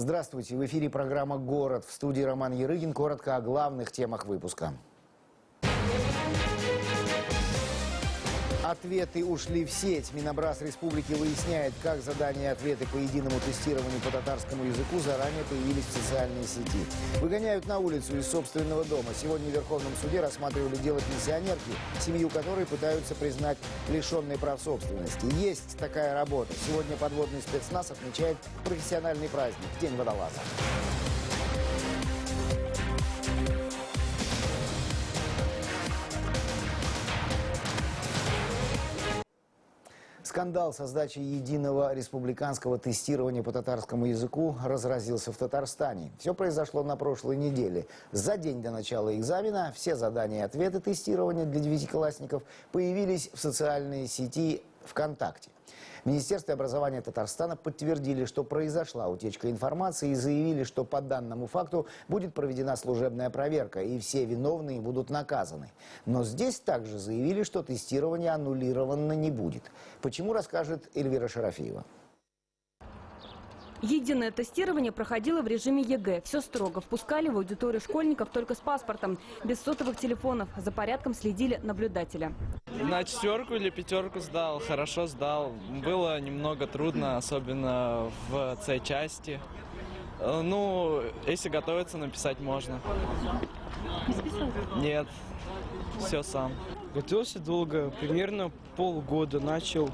Здравствуйте, в эфире программа «Город». В студии Роман Ярыгин. Коротко о главных темах выпуска. Ответы ушли в сеть. Минобраз республики выясняет, как задания и ответы по единому тестированию по татарскому языку заранее появились в социальной сети. Выгоняют на улицу из собственного дома. Сегодня в Верховном суде рассматривали дело пенсионерки, семью которой пытаются признать лишенной прав собственности. Есть такая работа. Сегодня подводный спецназ отмечает профессиональный праздник – День водолаза. Скандал со сдачей единого республиканского тестирования по татарскому языку разразился в Татарстане. Все произошло на прошлой неделе. За день до начала экзамена все задания и ответы тестирования для девятиклассников появились в социальной сети ВКонтакте. В Министерстве образования Татарстана подтвердили, что произошла утечка информации и заявили, что по данному факту будет проведена служебная проверка и все виновные будут наказаны. Но здесь также заявили, что тестирование аннулировано не будет. Почему, расскажет Эльвира Шарафиева. Единое тестирование проходило в режиме ЕГЭ. Все строго. Впускали в аудиторию школьников только с паспортом, без сотовых телефонов. За порядком следили наблюдатели. На 4 или 5 сдал, хорошо сдал. Было немного трудно, особенно в С-части. Ну, если готовиться, написать можно. Нет, все сам. Готовился долго, примерно полгода начал.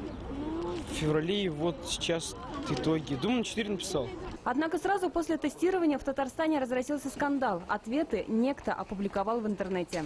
В феврале и вот сейчас итоги. Думаю, 4 написал. Однако сразу после тестирования в Татарстане разразился скандал. Ответы некто опубликовал в интернете.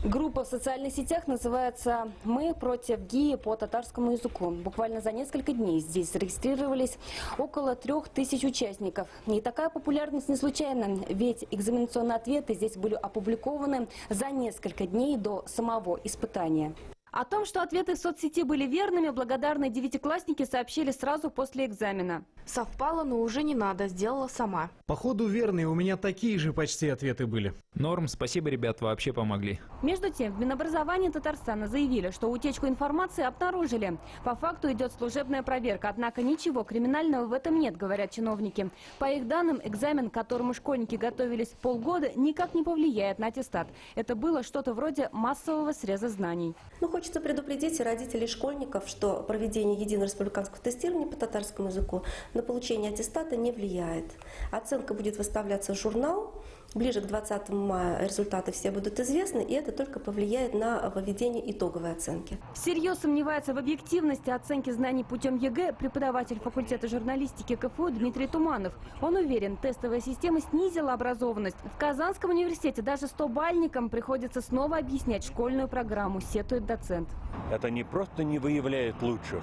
Группа в социальных сетях называется «Мы против ГИИ по татарскому языку». Буквально за несколько дней здесь зарегистрировались около 3000 участников. И такая популярность не случайна, ведь экзаменационные ответы здесь были опубликованы за несколько дней до самого испытания. О том, что ответы в соцсети были верными, благодарные девятиклассники сообщили сразу после экзамена. Совпало, но уже не надо, сделала сама. Походу верные, у меня такие же почти ответы были. Норм, спасибо, ребят, вообще помогли. Между тем, в Минобразовании Татарстана заявили, что утечку информации обнаружили. По факту идет служебная проверка, однако ничего криминального в этом нет, говорят чиновники. По их данным, экзамен, к которому школьники готовились полгода, никак не повлияет на аттестат. Это было что-то вроде массового среза знаний. Хочется предупредить родителей школьников, что проведение единого республиканского тестирования по татарскому языку на получение аттестата не влияет. Оценка будет выставляться в журнал. Ближе к 20 мая результаты все будут известны, и это только повлияет на выведение итоговой оценки. Всерьез сомневается в объективности оценки знаний путем ЕГЭ преподаватель факультета журналистики КФУ Дмитрий Туманов. Он уверен, тестовая система снизила образованность. В Казанском университете даже 100-бальникам приходится снова объяснять школьную программу, сетует доцент. Это не просто не выявляет лучших,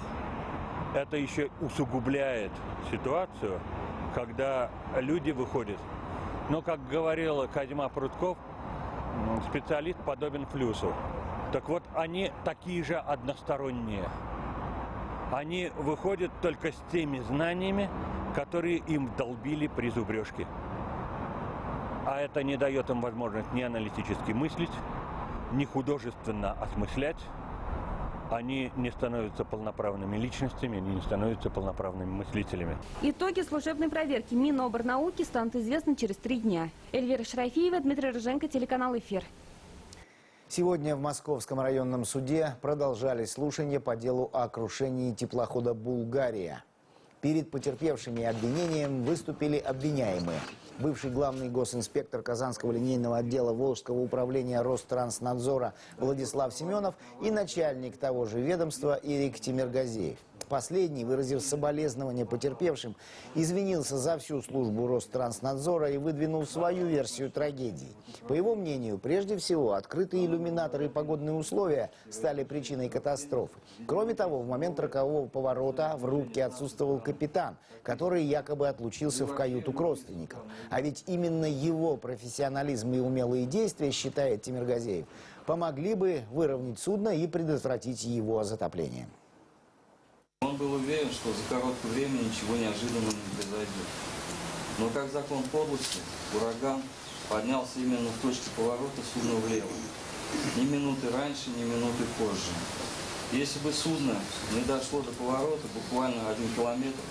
это еще усугубляет ситуацию, когда люди выходят. Но, как говорил Козьма Прутков, специалист подобен флюсу. Так вот, они такие же односторонние. Они выходят только с теми знаниями, которые им вдолбили при зубрежке. А это не дает им возможность ни аналитически мыслить, ни художественно осмыслять. Они не становятся полноправными личностями, они не становятся полноправными мыслителями. Итоги служебной проверки Миноборнауки станут известны через 3 дня. Эльвира Шарафиева, Дмитрий Рыженко, телеканал «Эфир». Сегодня в Московском районном суде продолжались слушания по делу о крушении теплохода «Булгария». Перед потерпевшими обвинением выступили обвиняемые. Бывший главный госинспектор Казанского линейного отдела Волжского управления Ространснадзора Владислав Семенов и начальник того же ведомства Ирик Тимиргазеев. Последний, выразив соболезнования потерпевшим, извинился за всю службу Ространснадзора и выдвинул свою версию трагедии. По его мнению, прежде всего, открытые иллюминаторы и погодные условия стали причиной катастрофы. Кроме того, в момент рокового поворота в рубке отсутствовал капитан, который якобы отлучился в каюту к родственникам. А ведь именно его профессионализм и умелые действия, считает Тимиргазеев, помогли бы выровнять судно и предотвратить его затопление. Он был уверен, что за короткое время ничего неожиданного не произойдет. Но как закон подлости, ураган поднялся именно в точке поворота судна влево. Ни минуты раньше, ни минуты позже. Если бы судно не дошло до поворота, буквально 1 километр,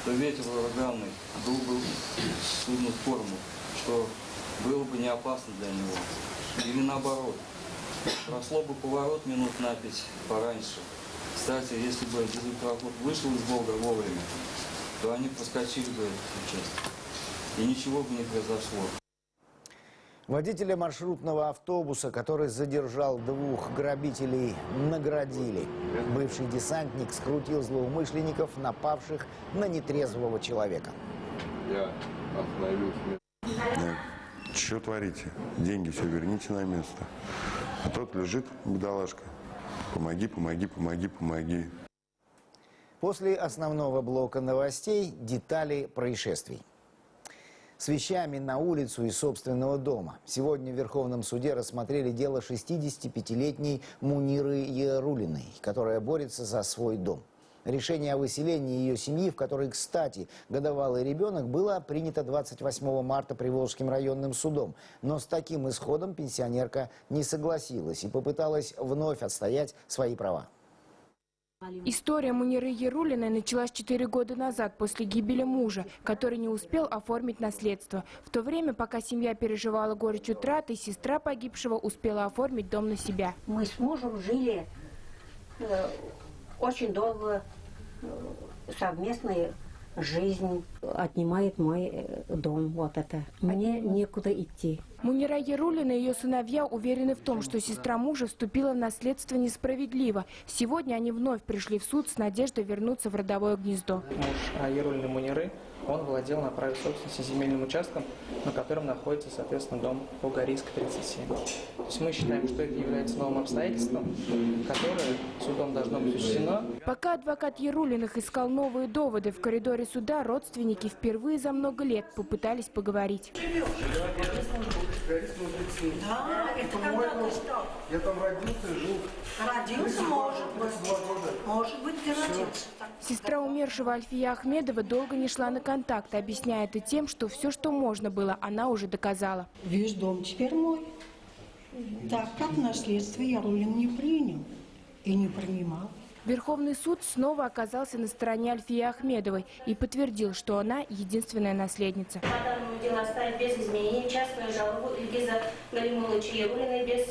то ветер ураганный был бы судну корму, что было бы не опасно для него. Или наоборот, прошло бы поворот минут на 5 пораньше. Кстати, если бы дизель-пароход вышел из Волга вовремя, то они проскочили бы этот участок, и ничего бы не произошло. Водителя маршрутного автобуса, который задержал 2 грабителей, наградили. Бывший десантник скрутил злоумышленников, напавших на нетрезвого человека. Я остановился. Что творите? Деньги все верните на место. А тот лежит, бедолажка. Помоги, помоги, помоги, помоги. После основного блока новостей детали происшествий. С вещами на улицу из собственного дома. Сегодня в Верховном суде рассмотрели дело 65-летней Муниры Ярулиной, которая борется за свой дом. Решение о выселении ее семьи, в которой, кстати, годовалый ребенок, было принято 28 марта Приволжским районным судом. Но с таким исходом пенсионерка не согласилась и попыталась вновь отстоять свои права. История Муниры Ярулиной началась 4 года назад после гибели мужа, который не успел оформить наследство. В то время, пока семья переживала горечь утраты, сестра погибшего успела оформить дом на себя. Мы с мужем жили очень долго, совместная жизнь отнимает мой дом. Вот это. Мне некуда идти. Мунира Ярулина и ее сыновья уверены в том, что сестра мужа вступила в наследство несправедливо. Сегодня они вновь пришли в суд с надеждой вернуться в родовое гнездо. Муж Ярулиной Муниры, он владел на праве собственности земельным участком, на котором находится, соответственно, дом Волгарийска, 37. То есть мы считаем, что это является новым обстоятельством, которое судом должно быть учтено. Пока адвокат Ярулиных искал новые доводы, в коридоре суда родственники впервые за много лет попытались поговорить. Да, это когда ты что? Я там родился, жил. Родился, может быть, ты родился. Сестра умершего Альфия Ахмедова долго не шла на контакт, объясняя это тем, что все, что можно было, она уже доказала. Весь дом теперь мой. Так как наследство Ярулин не принял и не принимал. Верховный суд снова оказался на стороне Альфии Ахмедовой и подтвердил, что она единственная наследница. По данному делу оставить без изменений частную жалобу Ильгиза Галимуловича Ярулиной без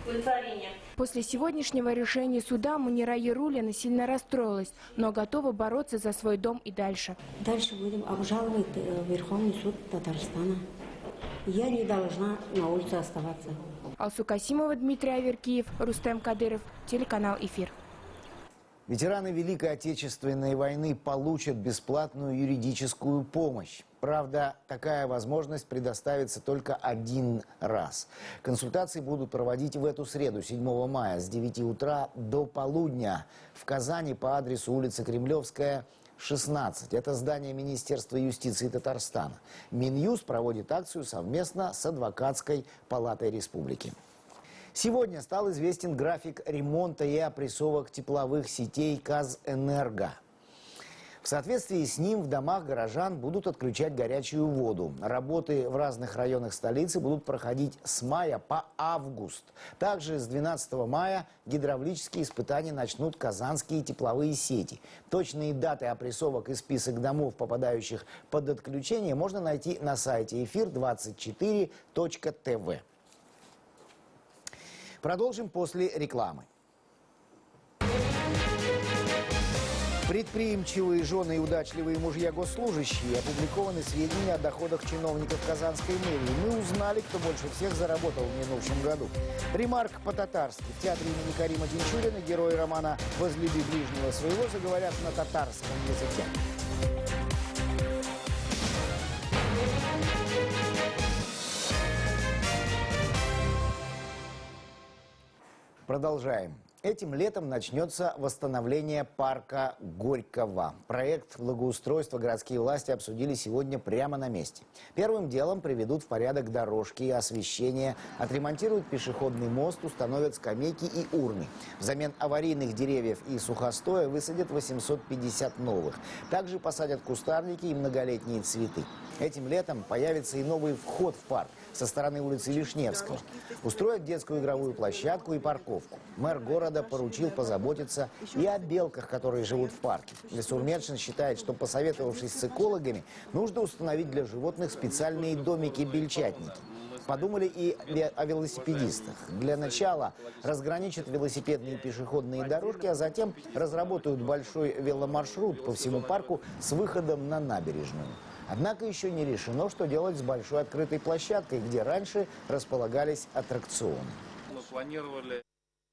удовлетворения. После сегодняшнего решения суда Мунира Ярулина сильно расстроилась, но готова бороться за свой дом и дальше. Дальше будем обжаловать Верховный суд Татарстана. Я не должна на улице оставаться. Алсу Касимова, Дмитрий Аверкиев, Рустем Кадыров, телеканал «Эфир». Ветераны Великой Отечественной войны получат бесплатную юридическую помощь. Правда, такая возможность предоставится только один раз. Консультации будут проводить в эту среду, 7 мая, с 9 утра до полудня в Казани по адресу улица Кремлевская, 16. Это здание Министерства юстиции Татарстана. Минюст проводит акцию совместно с Адвокатской палатой республики. Сегодня стал известен график ремонта и опрессовок тепловых сетей Казэнерго. В соответствии с ним в домах горожан будут отключать горячую воду. Работы в разных районах столицы будут проходить с мая по август. Также с 12 мая гидравлические испытания начнут казанские тепловые сети. Точные даты опрессовок и список домов, попадающих под отключение, можно найти на сайте эфир24.тв. Продолжим после рекламы. Предприимчивые жены и удачливые мужья госслужащие. Опубликованы сведения о доходах чиновников Казанской мэрии. Мы узнали, кто больше всех заработал в минувшем году. Ремарк по-татарски. В театре имени Карима Тинчурина герои романа «Возлюби ближнего своего» заговорят на татарском языке. Продолжаем. Этим летом начнется восстановление парка Горького. Проект благоустройства городские власти обсудили сегодня прямо на месте. Первым делом приведут в порядок дорожки и освещение, отремонтируют пешеходный мост, установят скамейки и урны. Взамен аварийных деревьев и сухостоя высадят 850 новых. Также посадят кустарники и многолетние цветы. Этим летом появится и новый вход в парк со стороны улицы Вишневского. Устроят детскую игровую площадку и парковку. Мэр города города поручил позаботиться и о белках, которые живут в парке. Ильсур Метшин считает, что, посоветовавшись с экологами, нужно установить для животных специальные домики-бельчатники. Подумали и о велосипедистах. Для начала разграничат велосипедные и пешеходные дорожки, а затем разработают большой веломаршрут по всему парку с выходом на набережную. Однако еще не решено, что делать с большой открытой площадкой, где раньше располагались аттракционы. Мы планировали,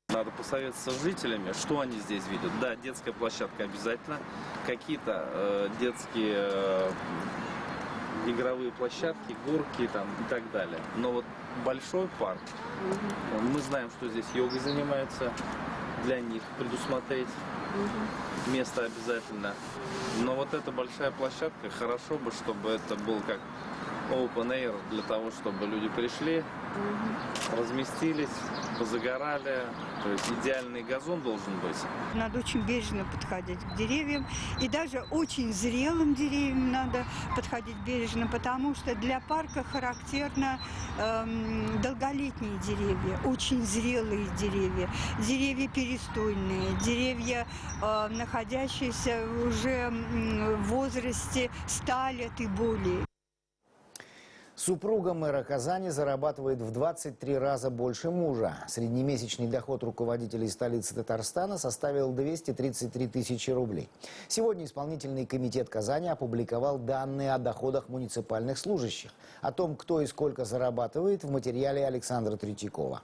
надо посоветоваться с жителями, что они здесь видят. Да, детская площадка обязательно, какие-то детские игровые площадки, горки там и так далее. Но вот большой парк, мы знаем, что здесь йогой занимаются, для них предусмотреть место обязательно. Но вот эта большая площадка, хорошо бы, чтобы это был как open air, для того, чтобы люди пришли, разместились, позагорали. То есть идеальный газон должен быть. Надо очень бережно подходить к деревьям. И даже очень зрелым деревьям надо подходить бережно, потому что для парка характерно долголетние деревья, очень зрелые деревья, деревья перестойные, деревья, находящиеся уже в возрасте 100 лет и более. Супруга мэра Казани зарабатывает в 23 раза больше мужа. Среднемесячный доход руководителей столицы Татарстана составил 233 тысячи рублей. Сегодня исполнительный комитет Казани опубликовал данные о доходах муниципальных служащих. О том, кто и сколько зарабатывает, в материале Александра Третьякова.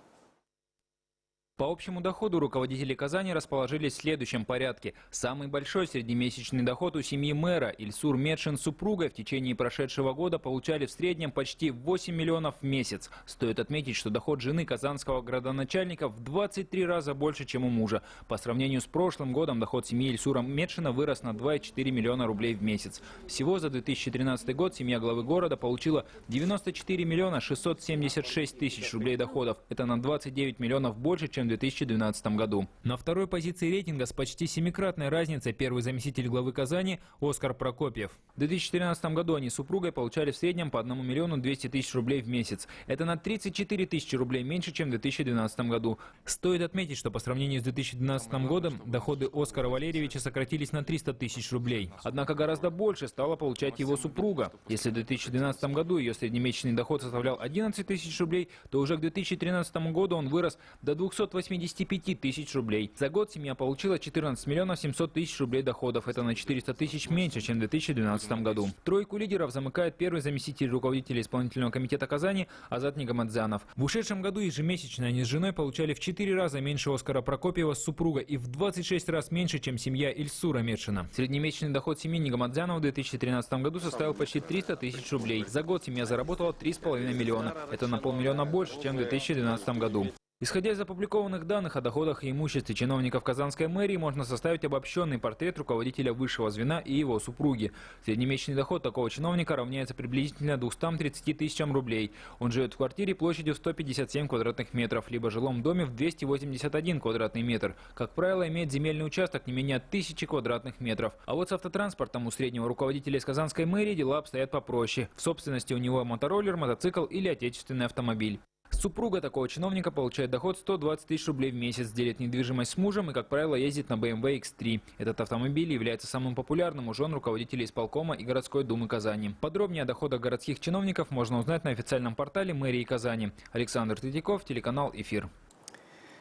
По общему доходу руководители Казани расположились в следующем порядке. Самый большой среднемесячный доход у семьи мэра. Ильсур Метшин с супругой в течение прошедшего года получали в среднем почти 8 миллионов в месяц. Стоит отметить, что доход жены казанского градоначальника в 23 раза больше, чем у мужа. По сравнению с прошлым годом доход семьи Ильсура Метшина вырос на 2,4 миллиона рублей в месяц. Всего за 2013 год семья главы города получила 94 миллиона 676 тысяч рублей доходов. Это на 29 миллионов больше, чем в 2012 году. На второй позиции рейтинга с почти 7-кратной разницей первый заместитель главы Казани Оскар Прокопьев. В 2013 году они с супругой получали в среднем по 1 миллиону 200 тысяч рублей в месяц. Это на 34 тысячи рублей меньше, чем в 2012 году. Стоит отметить, что по сравнению с 2012 годом доходы Оскара Валерьевича сократились на 300 тысяч рублей. Однако гораздо больше стала получать его супруга. Если в 2012 году ее среднемесячный доход составлял 11 тысяч рублей, то уже к 2013 году он вырос до 285 тысяч рублей. За год семья получила 14 миллионов 700 тысяч рублей доходов. Это на 400 тысяч меньше, чем в 2012 году. Тройку лидеров замыкает первый заместитель руководителя исполнительного комитета Казани Азат Нигамадзянов. В ушедшем году ежемесячно они с женой получали в 4 раза меньше Оскара Прокопьева с супругой и в 26 раз меньше, чем семья Ильсура Метшина. Среднемесячный доход семьи Нигамадзянова в 2013 году составил почти 300 тысяч рублей. За год семья заработала 3,5 миллиона. Это на полмиллиона больше, чем в 2012 году. Исходя из опубликованных данных о доходах и имуществе чиновников Казанской мэрии, можно составить обобщенный портрет руководителя высшего звена и его супруги. Среднемесячный доход такого чиновника равняется приблизительно 230 тысячам рублей. Он живет в квартире площадью 157 квадратных метров, либо жилом доме в 281 квадратный метр. Как правило, имеет земельный участок не менее 1000 квадратных метров. А вот с автотранспортом у среднего руководителя из Казанской мэрии дела обстоят попроще. В собственности у него мотороллер, мотоцикл или отечественный автомобиль. Супруга такого чиновника получает доход 120 тысяч рублей в месяц, делит недвижимость с мужем и, как правило, ездит на BMW X3. Этот автомобиль является самым популярным у жен руководителей исполкома и городской думы Казани. Подробнее о доходах городских чиновников можно узнать на официальном портале мэрии Казани. Александр Третьяков, телеканал «Эфир».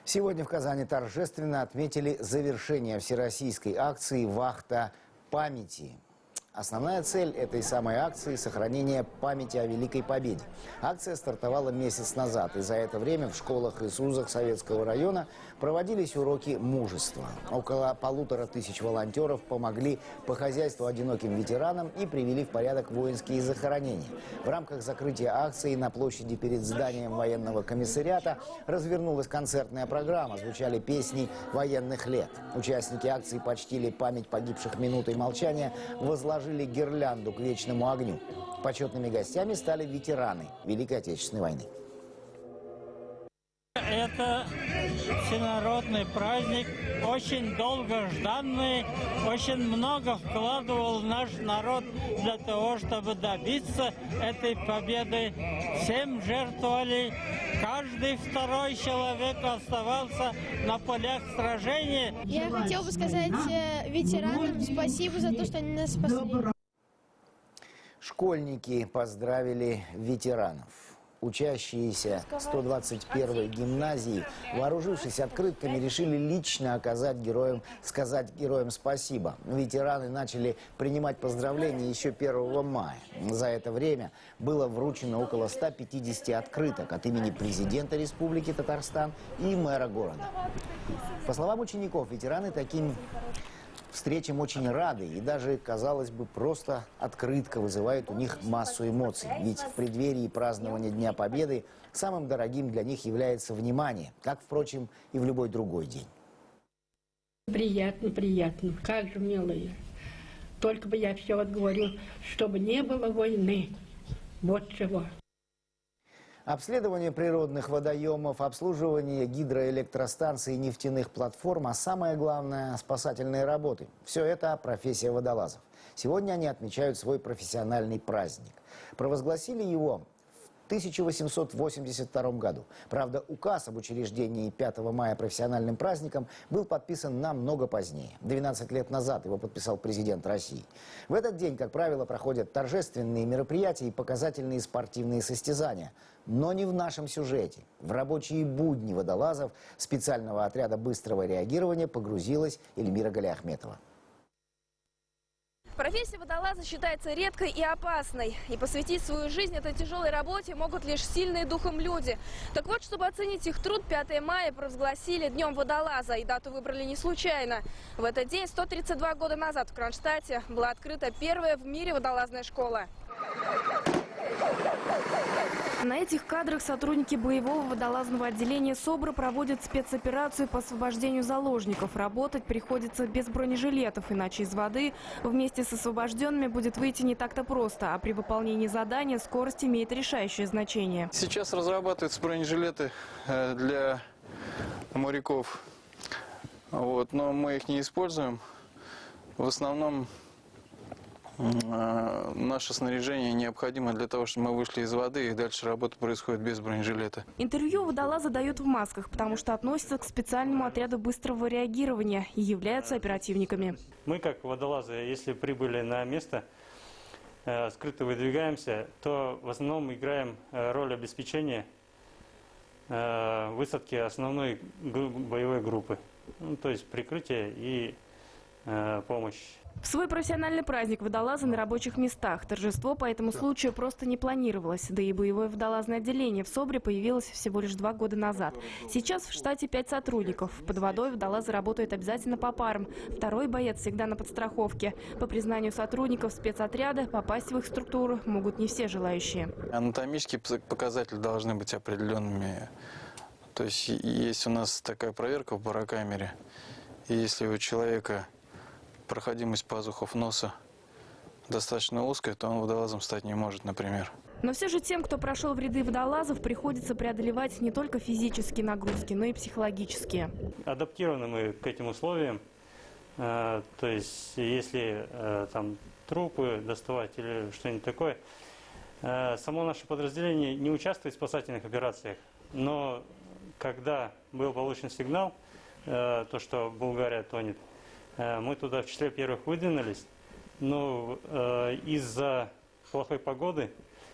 Сегодня в Казани торжественно отметили завершение всероссийской акции «Вахта памяти». Основная цель этой самой акции – сохранение памяти о Великой Победе. Акция стартовала месяц назад, и за это время в школах и СУЗах Советского района проводились уроки мужества. Около 1500 волонтеров помогли по хозяйству одиноким ветеранам и привели в порядок воинские захоронения. В рамках закрытия акции на площади перед зданием военного комиссариата развернулась концертная программа, звучали песни военных лет. Участники акции почтили память погибших минутой молчания, возложили гирлянду к вечному огню. Почетными гостями стали ветераны Великой Отечественной войны. это всенародный праздник, очень долгожданный, очень много вкладывал наш народ для того, чтобы добиться этой победы. Всем жертвовали, каждый второй человек оставался на полях сражения. Я хотел бы сказать ветеранам спасибо за то, что они нас спасли. Школьники поздравили ветеранов. Учащиеся 121-й гимназии, вооружившись открытками, решили лично сказать героям спасибо. Ветераны начали принимать поздравления еще 1 мая. За это время было вручено около 150 открыток от имени президента Республики Татарстан и мэра города. По словам учеников, ветераны таким встречам очень рады, и даже, казалось бы, просто открытка вызывает у них массу эмоций. Ведь в преддверии празднования Дня Победы самым дорогим для них является внимание, как, впрочем, и в любой другой день. Приятно, приятно. Как же, милые. Только бы я все вот говорю, чтобы не было войны. Вот чего. Обследование природных водоемов, обслуживание гидроэлектростанций и нефтяных платформ, а самое главное – спасательные работы. Все это профессия водолазов. Сегодня они отмечают свой профессиональный праздник. Провозгласили его в 1882 году. Правда, указ об учреждении 5 мая профессиональным праздником был подписан намного позднее. 12 лет назад его подписал президент России. В этот день, как правило, проходят торжественные мероприятия и показательные спортивные состязания. Но не в нашем сюжете. В рабочие будни водолазов специального отряда быстрого реагирования погрузилась Эльмира Галиахметова. Профессия водолаза считается редкой и опасной. И посвятить свою жизнь этой тяжелой работе могут лишь сильные духом люди. Так вот, чтобы оценить их труд, 5 мая провозгласили Днем водолаза. И дату выбрали не случайно. В этот день, 132 года назад, в Кронштадте была открыта первая в мире водолазная школа. На этих кадрах сотрудники боевого водолазного отделения СОБРа проводят спецоперацию по освобождению заложников. Работать приходится без бронежилетов, иначе из воды вместе с освобожденными будет выйти не так-то просто. А при выполнении задания скорость имеет решающее значение. Сейчас разрабатываются бронежилеты для моряков, но мы их не используем. В основном наше снаряжение необходимо для того, чтобы мы вышли из воды, и дальше работа происходит без бронежилета. Интервью водолазы дают в масках, потому что относятся к специальному отряду быстрого реагирования и являются оперативниками. Мы, как водолазы, если прибыли на место, скрыто выдвигаемся, то в основном играем роль обеспечения высадки основной боевой группы, то есть прикрытие и помощь. В свой профессиональный праздник водолазы на рабочих местах. Торжество по этому случаю просто не планировалось. Да и боевое водолазное отделение в СОБРе появилось всего лишь 2 года назад. Сейчас в штате 5 сотрудников. Под водой водолазы работают обязательно по парам. Второй боец всегда на подстраховке. По признанию сотрудников спецотряда, попасть в их структуру могут не все желающие. Анатомические показатели должны быть определенными. То есть есть у нас такая проверка в барокамере. И если у человека проходимость пазухов носа достаточно узкая, то он водолазом стать не может, например. Но все же тем, кто прошел в ряды водолазов, приходится преодолевать не только физические нагрузки, но и психологические. Адаптированы мы к этим условиям. То есть, если там трупы доставать или что-нибудь такое, само наше подразделение не участвует в спасательных операциях. Но когда был получен сигнал, то, что Булгария тонет, мы туда в числе первых выдвинулись, но из-за плохой погоды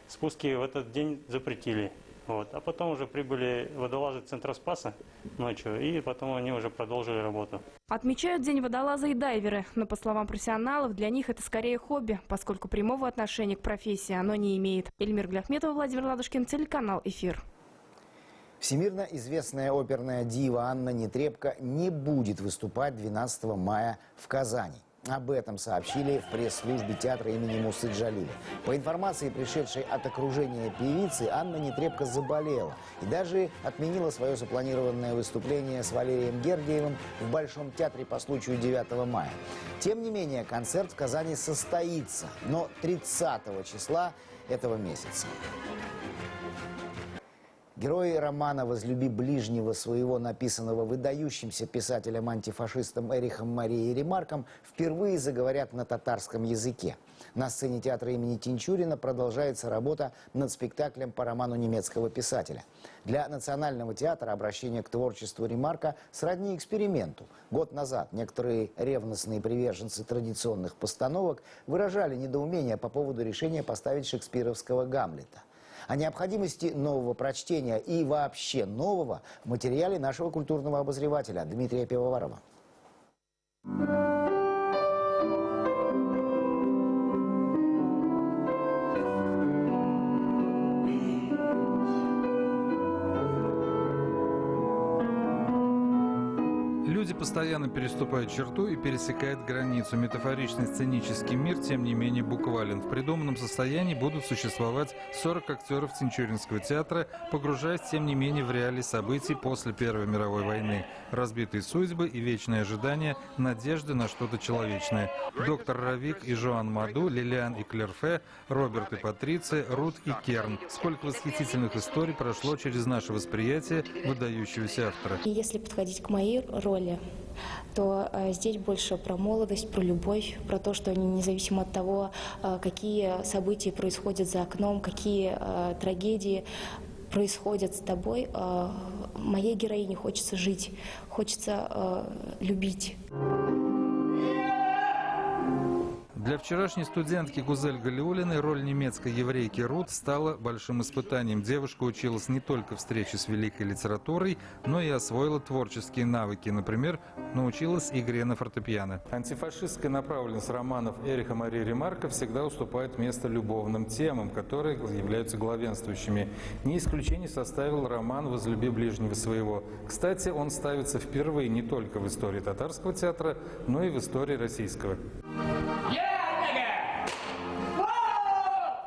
спуски в этот день запретили. А потом уже прибыли водолазы Центра Спаса ночью, и потом они уже продолжили работу. Отмечают День водолаза и дайверы, но, по словам профессионалов, для них это скорее хобби, поскольку прямого отношения к профессии оно не имеет. Эльмира Галиахметова, Владимир Ладушкин, телеканал «Эфир». Всемирно известная оперная дива Анна Нетребко не будет выступать 12 мая в Казани. Об этом сообщили в пресс-службе театра имени Мусы Джалиля. По информации, пришедшей от окружения певицы, Анна Нетребко заболела и даже отменила свое запланированное выступление с Валерием Гергиевым в Большом театре по случаю 9 мая. Тем не менее, концерт в Казани состоится, но 30 числа этого месяца. Герой романа «Возлюби ближнего своего», написанного выдающимся писателем-антифашистом Эрихом Марией Ремарком, впервые заговорят на татарском языке. На сцене театра имени Тинчурина продолжается работа над спектаклем по роману немецкого писателя. Для Национального театра обращение к творчеству Ремарка сродни эксперименту. Год назад некоторые ревностные приверженцы традиционных постановок выражали недоумение по поводу решения поставить шекспировского Гамлета. О необходимости нового прочтения и вообще нового в материале нашего культурного обозревателя Дмитрия Пивоварова. Люди постоянно переступают черту и пересекают границу. Метафоричный сценический мир, тем не менее, буквален. В придуманном состоянии будут существовать 40 актеров Тинчуринского театра, погружаясь, тем не менее, в реалии событий после Первой мировой войны. Разбитые судьбы и вечные ожидания, надежды на что-то человечное. Доктор Равик и Жоан Маду, Лилиан и Клерфе, Роберт и Патриция, Рут и Керн. Сколько восхитительных историй прошло через наше восприятие выдающегося автора. И если подходить к моей роли, то здесь больше про молодость, про любовь, про то, что независимо от того, какие события происходят за окном, какие трагедии происходят с тобой, моей героине хочется жить, хочется любить. Для вчерашней студентки Гузель Галиуллиной роль немецкой еврейки Рут стала большим испытанием. Девушка училась не только встрече с великой литературой, но и освоила творческие навыки. Например, научилась игре на фортепиано. Антифашистская направленность романов Эриха Марии Ремарка всегда уступает место любовным темам, которые являются главенствующими. Не исключение составил роман «Возлюби ближнего своего». Кстати, он ставится впервые не только в истории татарского театра, но и в истории российского.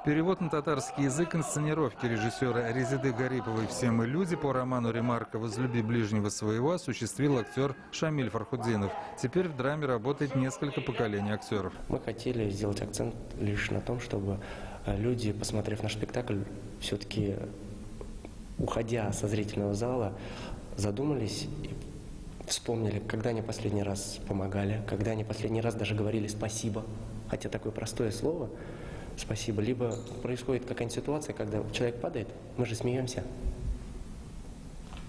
Перевод на татарский язык инсценировки режиссера Резиды Гариповой «Все мы люди» по роману Ремарка «Возлюби ближнего своего» осуществил актер Шамиль Фархудинов. Теперь в драме работает несколько поколений актеров. Мы хотели сделать акцент лишь на том, чтобы люди, посмотрев наш спектакль, все-таки, уходя со зрительного зала, задумались и вспомнили, когда они последний раз помогали, когда они последний раз даже говорили «спасибо». Хотя такое простое слово «спасибо». Либо происходит какая-нибудь ситуация, когда человек падает, мы же смеемся.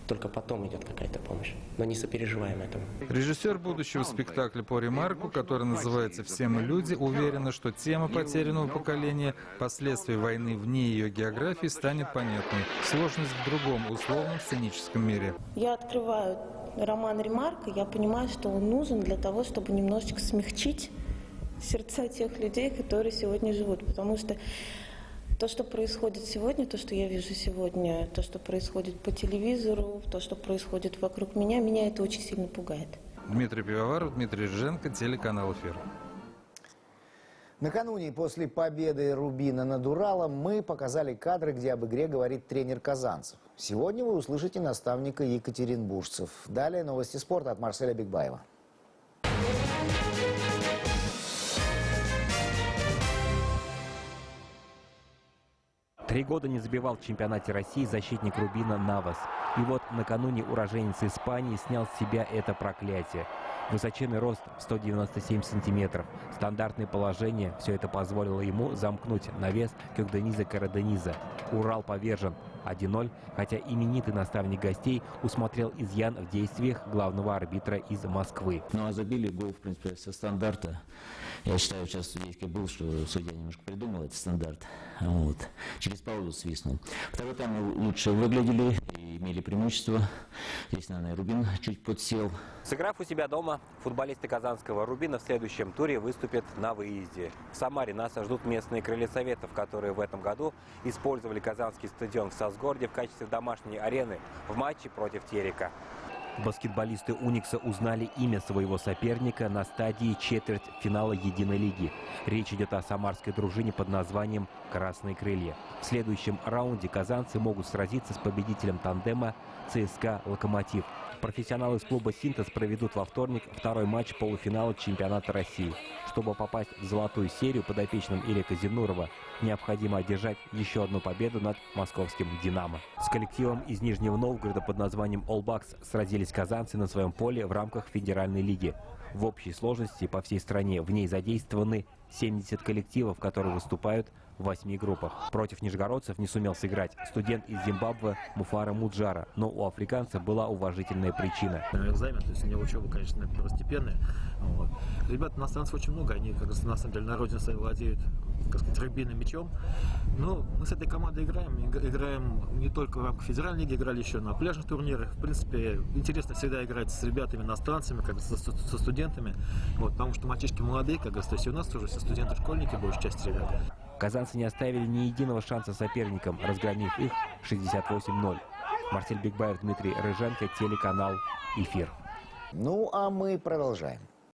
Только потом идет какая-то помощь. Но не сопереживаем этому. Режиссер будущего спектакля по Ремарку, который называется «Все мы люди», уверена, что тема потерянного поколения, последствия войны вне ее географии станет понятной. Сложность в другом, условном сценическом мире. Я открываю роман Ремарка, я понимаю, что он нужен для того, чтобы немножечко смягчить сердца тех людей, которые сегодня живут. Потому что то, что происходит сегодня, то, что я вижу сегодня, то, что происходит по телевизору, то, что происходит вокруг меня, меня это очень сильно пугает. Дмитрий Пивоваров, Дмитрий Рженко, телеканал «Эфир». Накануне после победы Рубина над Уралом мы показали кадры, где об игре говорит тренер казанцев. Сегодня вы услышите наставника екатеринбуржцев. Далее новости спорта от Марселя Бигбаева. Три года не забивал в чемпионате России защитник Рубина Навас. И вот накануне уроженец Испании снял с себя это проклятие. Высоченный рост 197 сантиметров. Стандартное положение. Все это позволило ему замкнуть навес Кёкдениза Карадениза. Урал повержен 1-0, хотя именитый наставник гостей усмотрел изъян в действиях главного арбитра из Москвы. Ну а забили гол, в принципе, со стандарта. Я считаю, сейчас судейский был, что судья немножко придумал этот стандарт. Вот. Через паузу свистнул. Второй тайм лучше выглядели и имели преимущество. Здесь, наверное, Рубин чуть подсел. Сыграв у себя дома, футболисты казанского Рубина в следующем туре выступят на выезде. В Самаре нас ждут местные крылья Советов, которые в этом году использовали казанский стадион в Сазгороде в качестве домашней арены в матче против Терека. Баскетболисты «Уникса» узнали имя своего соперника на стадии четвертьфинала единой лиги. Речь идет о самарской дружине под названием «Красные крылья». В следующем раунде казанцы могут сразиться с победителем тандема ЦСКА «Локомотив». Профессионалы из клуба «Синтез» проведут во вторник второй матч полуфинала чемпионата России. Чтобы попасть в золотую серию, подопечным Илека Зинурова необходимо одержать еще одну победу над московским «Динамо». С коллективом из Нижнего Новгорода под названием «All Bucks» сразились казанцы на своем поле в рамках федеральной лиги. В общей сложности по всей стране в ней задействованы 70 коллективов, которые выступают в 8 группах. Против нижегородцев не сумел сыграть студент из Зимбабве Муфара Муджара, но у африканца была уважительная причина. Экзамен, то есть у него учеба, конечно, первостепенная. Вот. Ребят, иностранцев очень много, они, как раз, на самом деле, на родине своей владеют, как сказать, регбийным мячом. Но мы с этой командой играем не только в рамках федеральной лиги, играли еще на пляжных турнирах. В принципе, интересно всегда играть с ребятами, иностранцами, как бы со студентами, вот, потому что мальчишки молодые, как бы, то есть у нас тоже все студенты, школьники, большая часть ребят. Казанцы не оставили ни единого шанса соперникам, разгромив их 68-0. Марсель Бекбаев, Дмитрий Рыженко, телеканал «Эфир». Ну, а мы продолжаем.